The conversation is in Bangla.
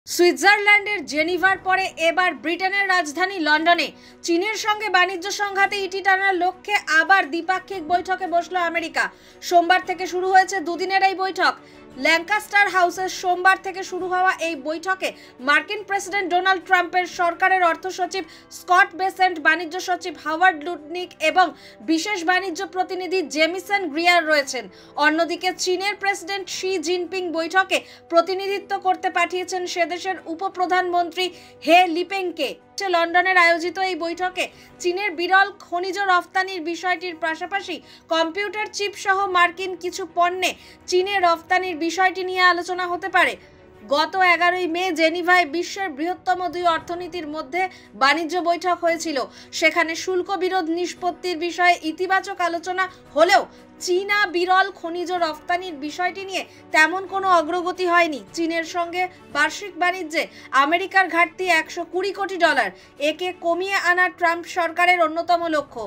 সুইজারল্যান্ডের জেনিভার পরে এবার ব্রিটেনের রাজধানী লন্ডনে চীনের সঙ্গে বাণিজ্য সংঘাতে ইতি টানার লক্ষ্যে আবার দ্বিপাক্ষিক বৈঠকে বসল আমেরিকা। সোমবার থেকে শুরু হয়েছে দুদিনের এই বৈঠক। ল্যাঙ্কাস্টার হাউসের সোমবার থেকে শুরু হওয়া এই বৈঠকে মার্কিন প্রেসিডেন্ট ডোনাল্ড ট্রাম্পের সরকারের অর্থ সচিব স্কট বেসেন্ট, বাণিজ্য সচিব হাওয়ার্ড লুটনিক এবং বিশেষ বাণিজ্য প্রতিনিধি জেমিসন গ্রিয়ার রয়েছেন। অন্যদিকে চীনের প্রেসিডেন্ট শি জিনপিং বৈঠকে প্রতিনিধিত্ব করতে পাঠিয়েছেন সে দেশের উপপ্রধানমন্ত্রী হে লিপেংকে। লন্ডনের আয়োজিত এই বৈঠকে চীনের বিরল খনিজ রফতানির বিষয়টির পাশাপাশি কম্পিউটার চিপ সহ মার্কিন কিছু পণ্যে চীনের রফতানির বিষয়টি নিয়ে আলোচনা হতে পারে। গত 11 মে জেনিভায় বিশ্বের বৃহত্তম দুই অর্থনীতির মধ্যে বাণিজ্য বৈঠক হয়েছিল। সেখানে শুল্ক বিরোধ নিষ্পত্তির বিষয়ে ইতিবাচক আলোচনা হলেও চীনা বিরল খনিজ রফতানির বিষয়টি নিয়ে তেমন কোনো অগ্রগতি হয়নি। চীনের সঙ্গে বার্ষিক বাণিজ্যে আমেরিকার ঘাটতি $120 কোটি। একে কমিয়ে আনা ট্রাম্প সরকারের অন্যতম লক্ষ্য।